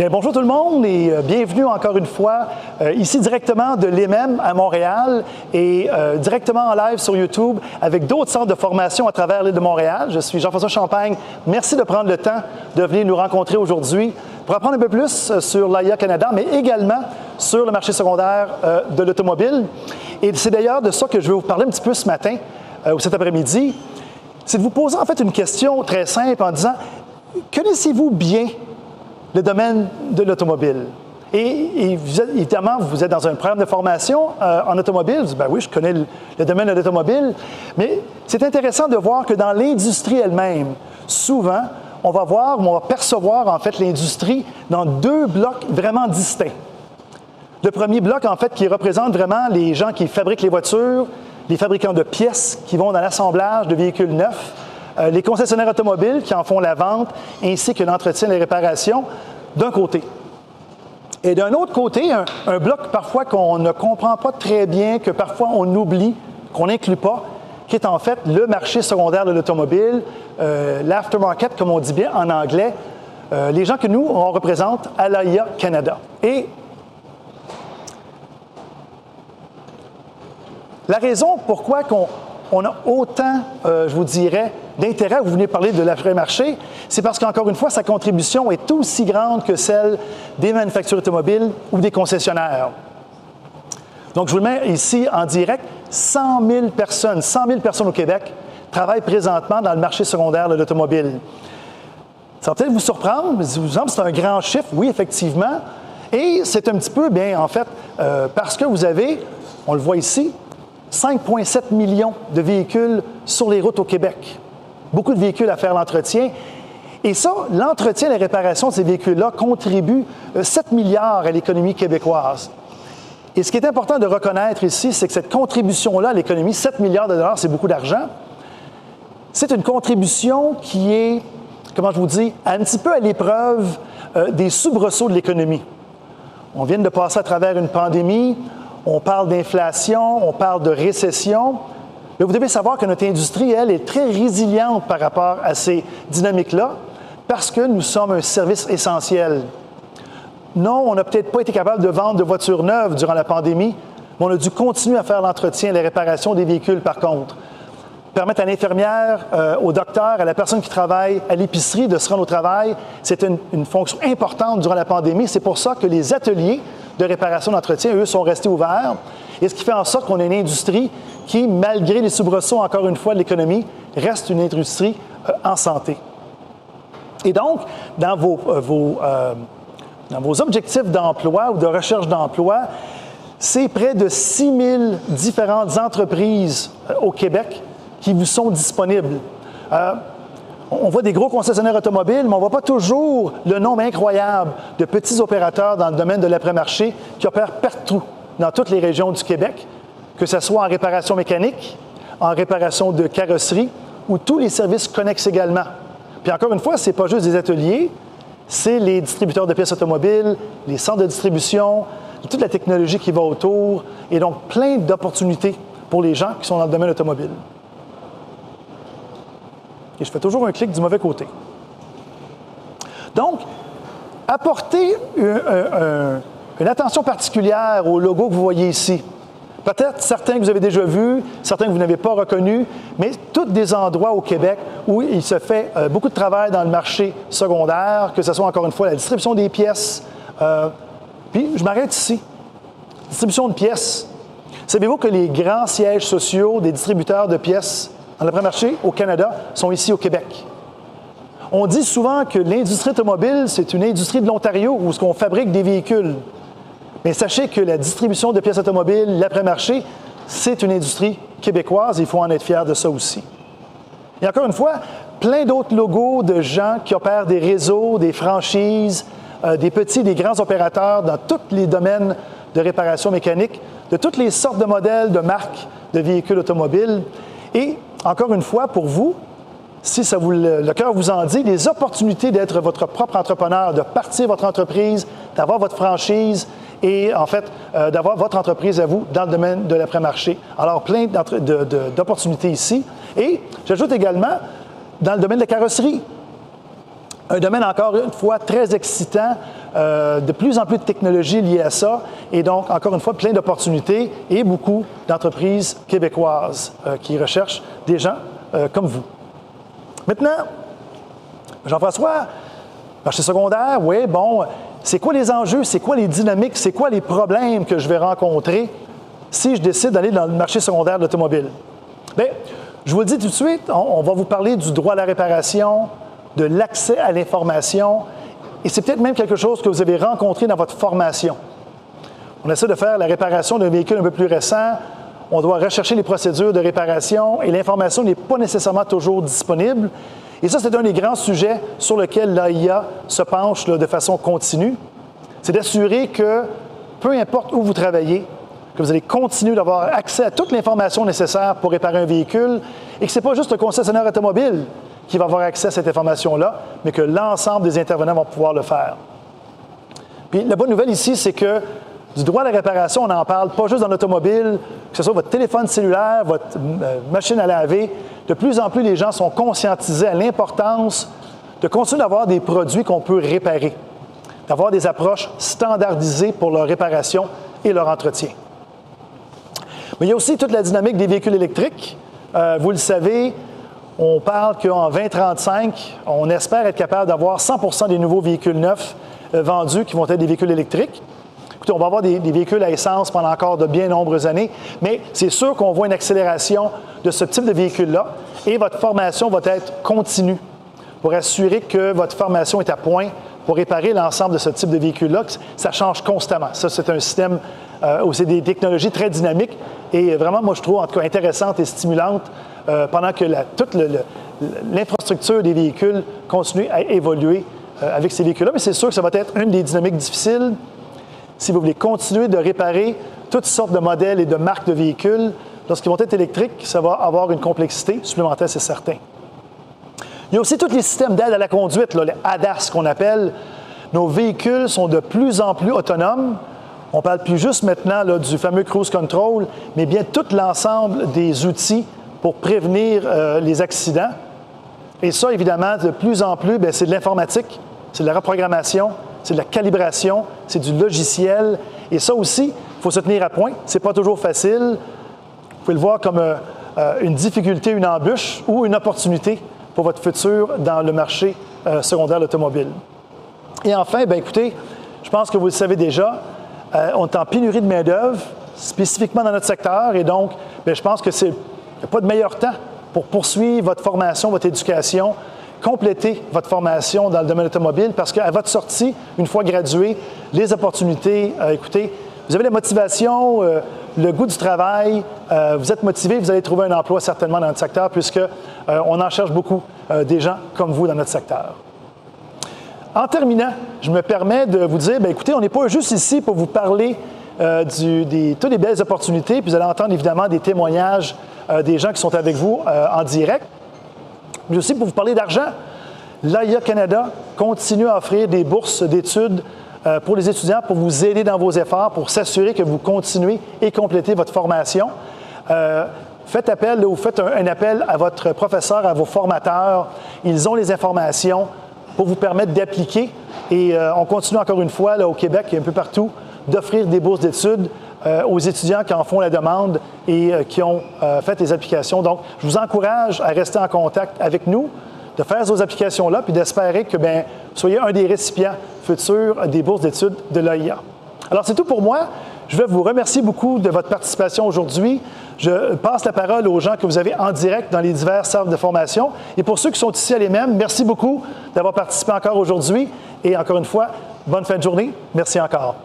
Bien, bonjour tout le monde et bienvenue encore une fois ici directement de l'EMEM à Montréal et directement en live sur YouTube avec d'autres centres de formation à travers l'île de Montréal. Je suis Jean-François Champagne. Merci de prendre le temps de venir nous rencontrer aujourd'hui pour apprendre un peu plus sur l'AIA Canada, mais également sur le marché secondaire de l'automobile. Et c'est d'ailleurs de ça que je vais vous parler un petit peu ce matin ou cet après-midi. C'est de vous poser en fait une question très simple en disant « Connaissez-vous bien le domaine de l'automobile? » Et évidemment, vous êtes dans un programme de formation en automobile. Vous dites, ben oui, je connais le domaine de l'automobile. Mais c'est intéressant de voir que dans l'industrie elle-même, souvent, on va percevoir en fait l'industrie dans deux blocs vraiment distincts. Le premier bloc, en fait, qui représente vraiment les gens qui fabriquent les voitures, les fabricants de pièces qui vont dans l'assemblage de véhicules neufs, les concessionnaires automobiles qui en font la vente, ainsi que l'entretien et les réparations, d'un côté. Et d'un autre côté, un bloc parfois qu'on ne comprend pas très bien, que parfois on oublie, qu'on n'inclut pas, qui est en fait le marché secondaire de l'automobile, l'aftermarket, comme on dit bien en anglais, les gens que nous, on représente à l'AIA Canada. Et la raison pourquoi on a autant, je vous dirais, d'intérêt, vous venez parler de l'après-marché, c'est parce qu'encore une fois, sa contribution est aussi grande que celle des manufactures automobiles ou des concessionnaires. Donc, je vous le mets ici en direct, 100 000 personnes au Québec travaillent présentement dans le marché secondaire de l'automobile. Ça va peut-être vous surprendre, mais vous semble que c'est un grand chiffre, oui, effectivement, et c'est un petit peu, bien, en fait, parce que vous avez, on le voit ici, 5,7 millions de véhicules sur les routes au Québec. Beaucoup de véhicules à faire l'entretien. Et ça, l'entretien et la réparation de ces véhicules-là contribuent 7 milliards à l'économie québécoise. Et ce qui est important de reconnaître ici, c'est que cette contribution-là à l'économie, 7 milliards de dollars, c'est beaucoup d'argent. C'est une contribution qui est, comment je vous dis, un petit peu à l'épreuve des soubresauts de l'économie. On vient de passer à travers une pandémie. On parle d'inflation, on parle de récession. Mais vous devez savoir que notre industrie, elle, est très résiliente par rapport à ces dynamiques-là parce que nous sommes un service essentiel. Non, on n'a peut-être pas été capable de vendre de voitures neuves durant la pandémie, mais on a dû continuer à faire l'entretien et la réparation des véhicules par contre. Permettre à l'infirmière, au docteur, à la personne qui travaille à l'épicerie de se rendre au travail, c'est une fonction importante durant la pandémie. C'est pour ça que les ateliers de réparation d'entretien, eux, sont restés ouverts. Et ce qui fait en sorte qu'on a une industrie qui, malgré les soubresauts, encore une fois, de l'économie, reste une industrie en santé. Et donc, dans vos objectifs d'emploi ou de recherche d'emploi, c'est près de 6 000 différentes entreprises au Québec qui vous sont disponibles. On voit des gros concessionnaires automobiles, mais on ne voit pas toujours le nombre incroyable de petits opérateurs dans le domaine de l'après-marché qui opèrent partout, dans toutes les régions du Québec, que ce soit en réparation mécanique, en réparation de carrosserie ou tous les services connexes également. Puis encore une fois, ce n'est pas juste des ateliers, c'est les distributeurs de pièces automobiles, les centres de distribution, toute la technologie qui va autour, et donc plein d'opportunités pour les gens qui sont dans le domaine automobile. Et je fais toujours un clic du mauvais côté. Donc, apportez une attention particulière au logo que vous voyez ici. Peut-être certains que vous avez déjà vus, certains que vous n'avez pas reconnus, mais tous des endroits au Québec où il se fait beaucoup de travail dans le marché secondaire, que ce soit encore une fois la distribution des pièces. Puis, je m'arrête ici. Distribution de pièces. Savez-vous que les grands sièges sociaux des distributeurs de pièces dans l'après-marché au Canada sont ici au Québec? On dit souvent que l'industrie automobile, c'est une industrie de l'Ontario où on fabrique des véhicules. Mais sachez que la distribution de pièces automobiles, l'après-marché, c'est une industrie québécoise et il faut en être fier de ça aussi. Et encore une fois, plein d'autres logos de gens qui opèrent des réseaux, des franchises, des petits, des grands opérateurs dans tous les domaines de réparation mécanique, de toutes les sortes de modèles, de marques de véhicules automobiles. Et encore une fois, pour vous, si ça le cœur vous en dit, les opportunités d'être votre propre entrepreneur, de partir votre entreprise, d'avoir votre franchise et en fait d'avoir votre entreprise à vous dans le domaine de l'après-marché. Alors, plein d'opportunités ici. Et j'ajoute également dans le domaine de la carrosserie. Un domaine encore une fois très excitant de plus en plus de technologies liées à ça, et donc, encore une fois, plein d'opportunités et beaucoup d'entreprises québécoises qui recherchent des gens comme vous. Maintenant, Jean-François, marché secondaire, oui, bon, c'est quoi les enjeux, c'est quoi les dynamiques, c'est quoi les problèmes que je vais rencontrer si je décide d'aller dans le marché secondaire de l'automobile? Bien, je vous le dis tout de suite, on va vous parler du droit à la réparation, de l'accès à l'information, et c'est peut-être même quelque chose que vous avez rencontré dans votre formation. On essaie de faire la réparation d'un véhicule un peu plus récent, on doit rechercher les procédures de réparation, et l'information n'est pas nécessairement toujours disponible. Et ça, c'est un des grands sujets sur lesquels l'AIA se penche de façon continue. C'est d'assurer que, peu importe où vous travaillez, que vous allez continuer d'avoir accès à toute l'information nécessaire pour réparer un véhicule et que ce n'est pas juste le concessionnaire automobile qui va avoir accès à cette information-là, mais que l'ensemble des intervenants vont pouvoir le faire. Puis la bonne nouvelle ici, c'est que du droit à la réparation, on n'en parle pas juste dans l'automobile, que ce soit votre téléphone cellulaire, votre machine à laver. De plus en plus, les gens sont conscientisés à l'importance de continuer d'avoir des produits qu'on peut réparer, d'avoir des approches standardisées pour leur réparation et leur entretien. Mais il y a aussi toute la dynamique des véhicules électriques. Vous le savez, on parle qu'en 2035, on espère être capable d'avoir 100 des nouveaux véhicules neufs vendus qui vont être des véhicules électriques. Écoutez, on va avoir des véhicules à essence pendant encore de bien nombreuses années, mais c'est sûr qu'on voit une accélération de ce type de véhicule-là et votre formation va être continue pour assurer que votre formation est à point pour réparer l'ensemble de ce type de véhicule-là. Ça change constamment. Ça, c'est un système où c'est des technologies très dynamiques et vraiment, moi, je trouve en tout cas intéressante et stimulante pendant que toute l'infrastructure des véhicules continue à évoluer avec ces véhicules-là. Mais c'est sûr que ça va être une des dynamiques difficiles. Si vous voulez continuer de réparer toutes sortes de modèles et de marques de véhicules, lorsqu'ils vont être électriques, ça va avoir une complexité supplémentaire, c'est certain. Il y a aussi tous les systèmes d'aide à la conduite, là, les ADAS qu'on appelle. Nos véhicules sont de plus en plus autonomes. On ne parle plus juste maintenant là, du fameux cruise control, mais bien tout l'ensemble des outils pour prévenir les accidents. Et ça, évidemment, de plus en plus, c'est de l'informatique, c'est de la reprogrammation, c'est de la calibration, c'est du logiciel. Et ça aussi, il faut se tenir à point. Ce n'est pas toujours facile. Vous pouvez le voir comme une difficulté, une embûche ou une opportunité pour votre futur dans le marché secondaire de l'automobile. Et enfin, écoutez, je pense que vous le savez déjà, on est en pénurie de main-d'œuvre, spécifiquement dans notre secteur, et donc, je pense que il n'y a pas de meilleur temps pour poursuivre votre formation, votre éducation, compléter votre formation dans le domaine automobile parce qu'à votre sortie, une fois gradué, les opportunités, écoutez, vous avez la motivation, le goût du travail, vous êtes motivé, vous allez trouver un emploi certainement dans notre secteur puisqu'on en cherche beaucoup des gens comme vous dans notre secteur. En terminant, je me permets de vous dire, écoutez, on n'est pas juste ici pour vous parler toutes les belles opportunités, puis vous allez entendre évidemment des témoignages des gens qui sont avec vous en direct, mais aussi pour vous parler d'argent. L'AIA Canada continue à offrir des bourses d'études pour les étudiants pour vous aider dans vos efforts, pour s'assurer que vous continuez et complétez votre formation. Faites appel ou faites un appel à votre professeur, à vos formateurs. Ils ont les informations pour vous permettre d'appliquer. Et on continue encore une fois là, au Québec et un peu partout d'offrir des bourses d'études aux étudiants qui en font la demande et qui ont fait les applications. Donc, je vous encourage à rester en contact avec nous, de faire ces applications-là, puis d'espérer que vous soyez un des récipients futurs des bourses d'études de l'AIA. Alors, c'est tout pour moi. Je vais vous remercier beaucoup de votre participation aujourd'hui. Je passe la parole aux gens que vous avez en direct dans les divers centres de formation. Et pour ceux qui sont ici à l'EMEM, merci beaucoup d'avoir participé encore aujourd'hui. Et encore une fois, bonne fin de journée. Merci encore.